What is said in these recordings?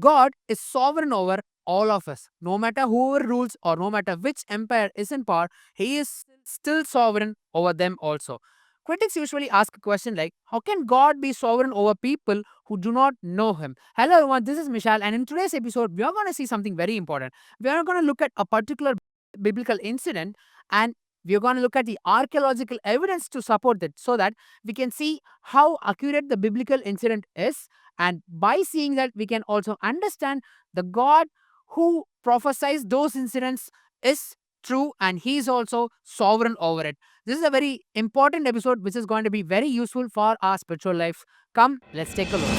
God is sovereign over all of us. No matter who rules or no matter which empire is in power, He is still sovereign over them also. Critics usually ask a question like, how can God be sovereign over people who do not know Him? Hello, everyone, this is Michelle, and in today's episode, we are going to see something very important. We are going to look at a particular biblical incident, and we are going to look at the archaeological evidence to support it so that we can see how accurate the biblical incident is. And by seeing that, we can also understand the God who prophesies those incidents is true and He is also sovereign over it. This is a very important episode which is going to be very useful for our spiritual life. Come, let's take a look.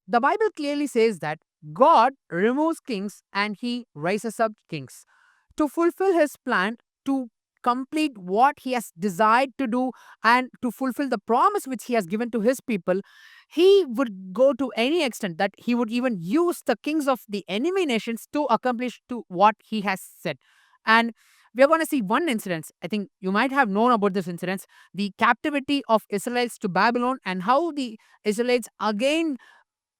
The Bible clearly says that God removes kings and He raises up kings to fulfill His plan, to complete what He has desired to do, and to fulfill the promise which He has given to His people. He would go to any extent that He would even use the kings of the enemy nations to accomplish to what He has said. And we are going to see one incident. I think you might have known about this incident, the captivity of Israelites to Babylon, and how the Israelites again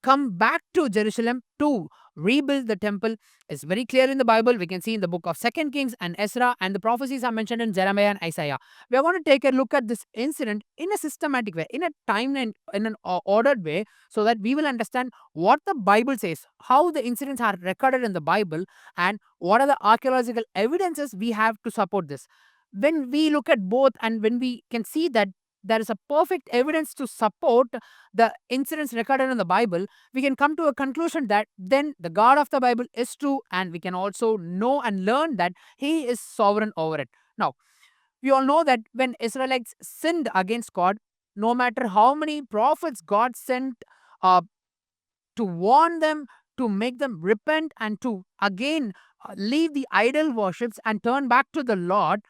come back to Jerusalem to rebuild the temple is very clear in the Bible. We can see in the book of Second Kings and Ezra, and the prophecies are mentioned in Jeremiah and Isaiah. We are going to take a look at this incident in a systematic way, in a timeline, in an ordered way, so that we will understand what the Bible says, how the incidents are recorded in the Bible, and what are the archaeological evidences we have to support this. When we look at both, and when we can see that there is a perfect evidence to support the incidents recorded in the Bible, we can come to a conclusion that then the God of the Bible is true, and we can also know and learn that He is sovereign over it. Now, we all know that when Israelites sinned against God, no matter how many prophets God sent uh, to warn them, to make them repent, and to again leave the idol worships and turn back to the Lord,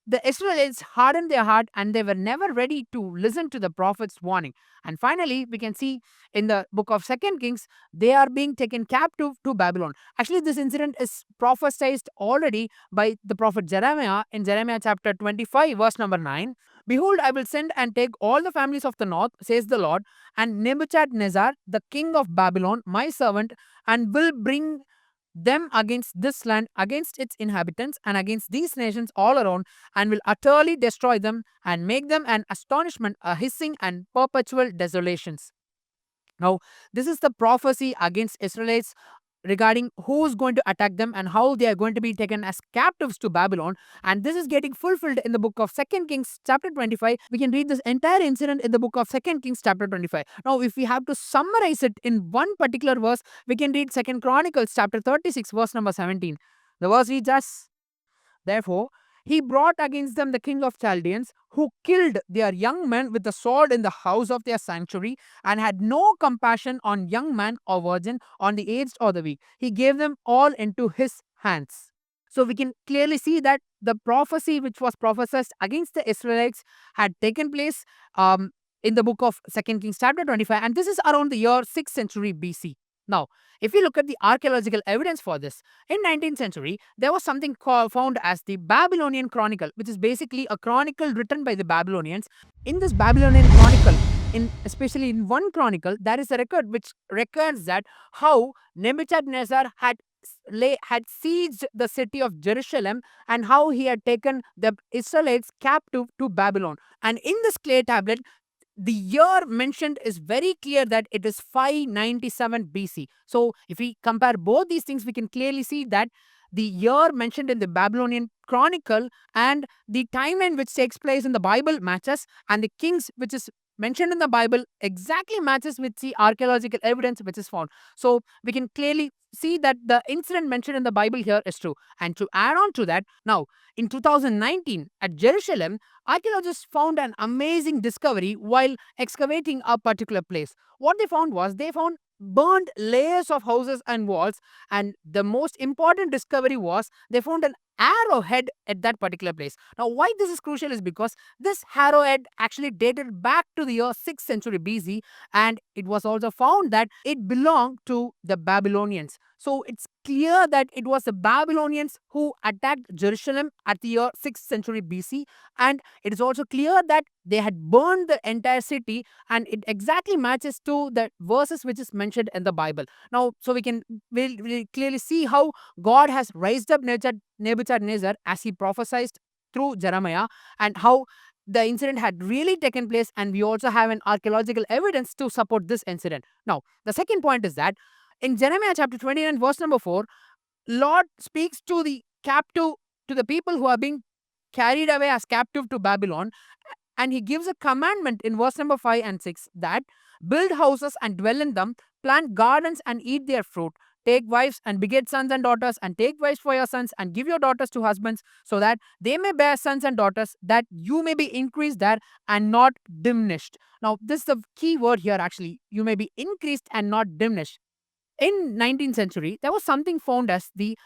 the Israelites hardened their heart and they were never ready to listen to the prophet's warning. And finally, we can see in the book of Second Kings, they are being taken captive to Babylon. Actually, this incident is prophesied already by the prophet Jeremiah in Jeremiah chapter 25, verse number 9. Behold, I will send and take all the families of the north, says the Lord, and Nebuchadnezzar, the king of Babylon, my servant, and will bring them against this land, against its inhabitants, and against these nations all around, and will utterly destroy them and make them an astonishment, a hissing, and perpetual desolations. Now, this is the prophecy against Israelites regarding who's going to attack them and how they are going to be taken as captives to Babylon. And this is getting fulfilled in the book of Second Kings chapter 25. We can read this entire incident in the book of Second Kings chapter 25. Now, if we have to summarize it in one particular verse, we can read Second Chronicles chapter 36, verse number 17. The verse reads as, therefore, he brought against them the king of Chaldeans, who killed their young men with the sword in the house of their sanctuary, and had no compassion on young man or virgin, on the aged or the weak. He gave them all into his hands. So we can clearly see that the prophecy which was prophesied against the Israelites had taken place in the book of Second Kings chapter 25, and this is around the year 6th century BC. Now, if you look at the archaeological evidence for this, in 19th century, there was something found as the Babylonian Chronicle, which is basically a chronicle written by the Babylonians. In this Babylonian Chronicle, especially in one chronicle, there is a record which records that how Nebuchadnezzar had sieged the city of Jerusalem, and how he had taken the Israelites captive to Babylon. And in this clay tablet, the year mentioned is very clear that it is 597 BC. So, if we compare both these things, we can clearly see that the year mentioned in the Babylonian Chronicle and the timeline which takes place in the Bible matches, and the kings which is mentioned in the Bible exactly matches with the archaeological evidence which is found. So, we can clearly see that the incident mentioned in the Bible here is true. And to add on to that, now in 2019 at Jerusalem, archaeologists found an amazing discovery while excavating a particular place. What they found burned layers of houses and walls, and the most important discovery was they found an arrowhead at that particular place. Now, why this is crucial is because this arrowhead actually dated back to the year 6th century BC, and it was also found that it belonged to the Babylonians. So it's clear that it was the Babylonians who attacked Jerusalem at the year 6th century BC, and it is also clear that they had burned the entire city, and it exactly matches to the verses which is mentioned in the Bible. Now, so we'll clearly see how God has raised up Nebuchadnezzar as he prophesied through Jeremiah, and how the incident had really taken place, and we also have an archaeological evidence to support this incident. Now, the second point is that in Jeremiah chapter 29, verse number 4, Lord speaks to the captive, to the people who are being carried away as captive to Babylon, and he gives a commandment in verse number 5 and 6 that build houses and dwell in them, plant gardens and eat their fruit, take wives and beget sons and daughters, and take wives for your sons, and give your daughters to husbands, so that they may bear sons and daughters, that you may be increased there and not diminished. Now, this is the key word here actually. You may be increased and not diminished. In 19th century, there was something found as the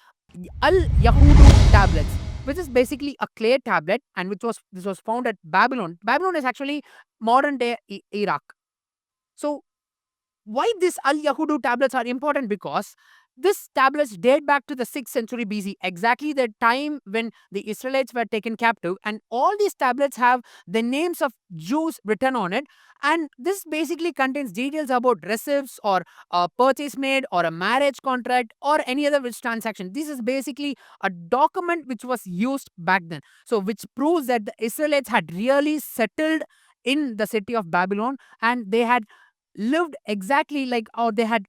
Al-Yahudu tablets, which is basically a clay tablet, and this was found at Babylon. Babylon is actually modern day Iraq. So why these Al-Yahudu tablets are important? Because these tablets date back to the 6th century BC, exactly the time when the Israelites were taken captive, and all these tablets have the names of Jews written on it, and this basically contains details about receipts or a purchase made or a marriage contract or any other rich transaction. This is basically a document which was used back then, so which proves that the Israelites had really settled in the city of Babylon, and they had lived exactly like, or they had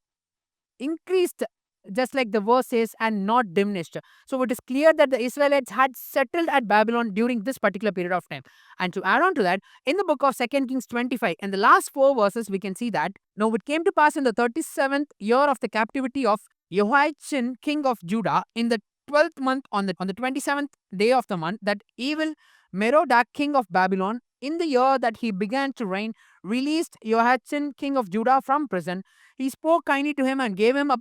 increased just like the verse says, and not diminished. So it is clear that the Israelites had settled at Babylon during this particular period of time. And to add on to that, in the book of 2nd Kings 25, in the last four verses, we can see that now it came to pass in the 37th year of the captivity of Jehoiachin, king of Judah, in the 12th month, on the 27th day of the month, that evil Merodach, king of Babylon, in the year that he began to reign, released Jehoiachin, king of Judah, from prison. He spoke kindly to him and gave him a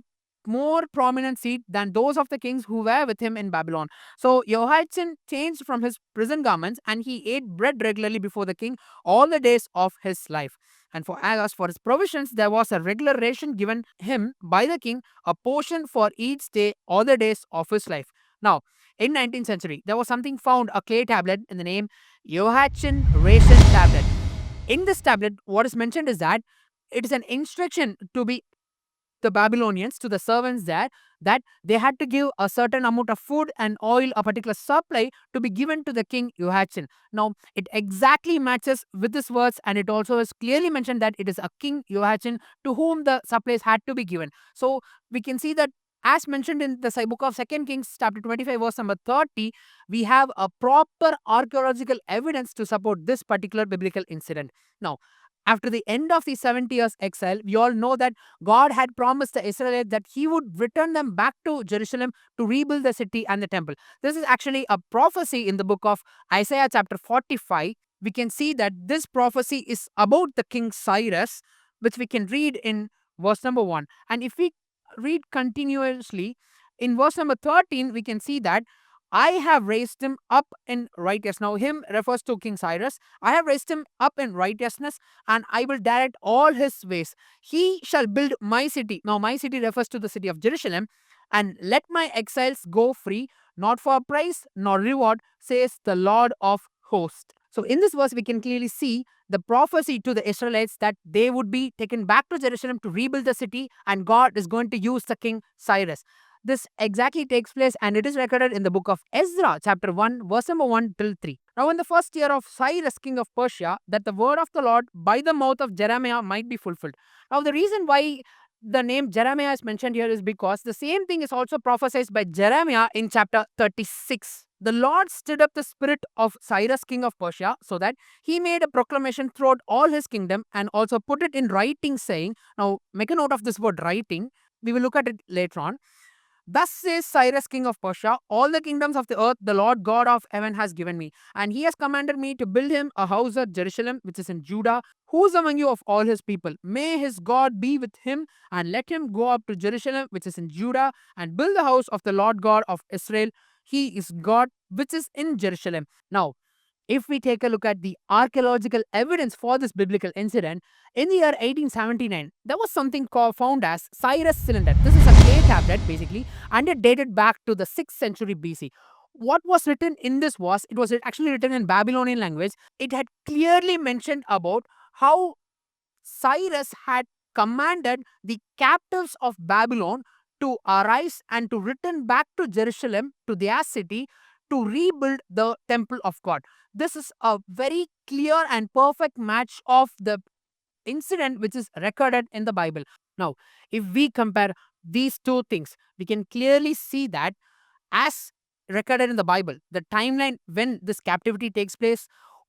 more prominent seat than those of the kings who were with him in Babylon. So Jehoiachin changed from his prison garments, and he ate bread regularly before the king all the days of his life. And for as for his provisions, there was a regular ration given him by the king, a portion for each day all the days of his life. Now, in 19th century, there was something found, a clay tablet in the name Jehoiachin ration tablet. In this tablet, what is mentioned is that it is an instruction to be the Babylonians, to the servants there, that they had to give a certain amount of food and oil, a particular supply, to be given to the king Jehoiachin. Now, it exactly matches with this words, and it also is clearly mentioned that it is a king Jehoiachin to whom the supplies had to be given. So we can see that, as mentioned in the book of 2nd Kings, chapter 25, verse number 30, we have a proper archaeological evidence to support this particular biblical incident. Now, after the end of the 70 years exile, we all know that God had promised the Israelites that he would return them back to Jerusalem to rebuild the city and the temple. This is actually a prophecy in the book of Isaiah chapter 45. We can see that this prophecy is about the king Cyrus, which we can read in verse number 1. And if we read continuously in verse number 13, we can see that I have raised him up in righteousness. Now, him refers to King Cyrus. I have raised him up in righteousness, and I will direct all his ways. He shall build my city. Now, my city refers to the city of Jerusalem, and let my exiles go free, not for a price nor reward, says the Lord of hosts. So, in this verse, we can clearly see the prophecy to the Israelites that they would be taken back to Jerusalem to rebuild the city, and God is going to use the king Cyrus. This exactly takes place, and it is recorded in the book of Ezra, chapter 1, verse number 1 till 3. Now, in the first year of Cyrus, king of Persia, that the word of the Lord by the mouth of Jeremiah might be fulfilled. Now, the reason why the name Jeremiah is mentioned here is because the same thing is also prophesied by Jeremiah in chapter 36. The Lord stirred up the spirit of Cyrus, king of Persia, so that he made a proclamation throughout all his kingdom and also put it in writing, saying, now make a note of this word writing, we will look at it later on. Thus says Cyrus, king of Persia, all the kingdoms of the earth the Lord God of heaven has given me, and he has commanded me to build him a house at Jerusalem, which is in Judah. Who is among you of all his people? May his God be with him, and let him go up to Jerusalem, which is in Judah, and build the house of the Lord God of Israel. He is God, which is in Jerusalem. Now, If we take a look at the archaeological evidence for this biblical incident, in the year 1879, there was something found as Cyrus cylinder. This is a clay tablet basically, and it dated back to the 6th century BC. What was written in this was, it was actually written in Babylonian language. It had clearly mentioned about how Cyrus had commanded the captives of Babylon to arise and to return back to Jerusalem, to their city, to rebuild the temple of God. This is a very clear and perfect match of the incident which is recorded in the Bible. Now, if we compare these two things, we can clearly see that as recorded in the Bible, the timeline when this captivity takes place,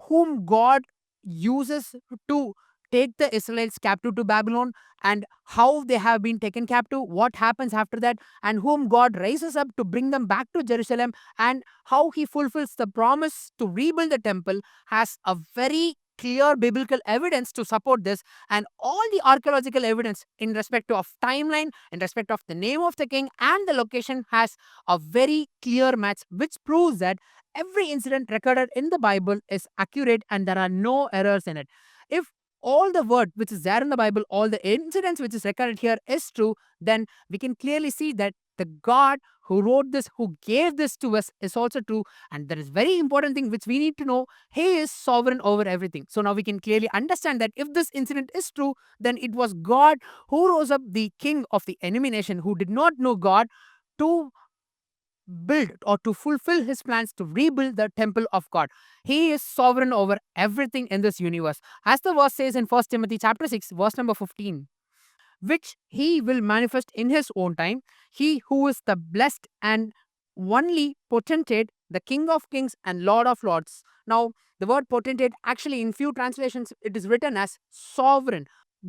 whom God uses to take the Israelites captive to Babylon, and how they have been taken captive, what happens after that, and whom God raises up to bring them back to Jerusalem, and how he fulfills the promise to rebuild the temple, has a very clear biblical evidence to support this, and all the archaeological evidence in respect of timeline, in respect of the name of the king and the location, has a very clear match, which proves that every incident recorded in the Bible is accurate and there are no errors in it. If all the word which is there in the Bible, all the incidents which is recorded here is true, then we can clearly see that the God who wrote this, who gave this to us, is also true. And there is very important thing which we need to know: He is sovereign over everything. So now we can clearly understand that if this incident is true, then it was God who rose up the king of the enemy nation who did not know God to build or to fulfill his plans to rebuild the temple of God. He is sovereign over everything in this universe. As the verse says in 1 Timothy chapter 6, verse number 15, which he will manifest in his own time, he who is the blessed and only potentate, the King of kings and Lord of lords. Now, the word potentate, actually in few translations it is written as sovereign.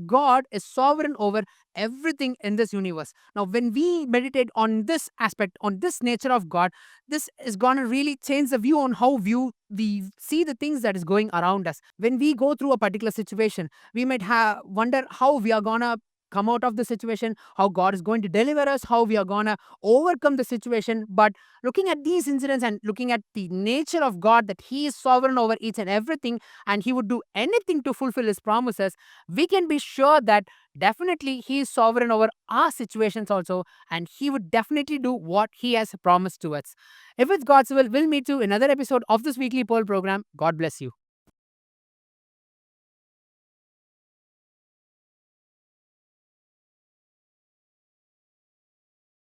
God is sovereign over everything in this universe. Now, when we meditate on this aspect, on this nature of God, this is going to really change the view on how we see the things that is going around us. When we go through a particular situation, we might have wonder how we are going to come out of the situation, how God is going to deliver us, how we are going to overcome the situation. But looking at these incidents and looking at the nature of God, that He is sovereign over each and everything and He would do anything to fulfill His promises, we can be sure that definitely He is sovereign over our situations also, and He would definitely do what He has promised to us. If it's God's will, we'll meet you in another episode of this weekly poll program. God bless you.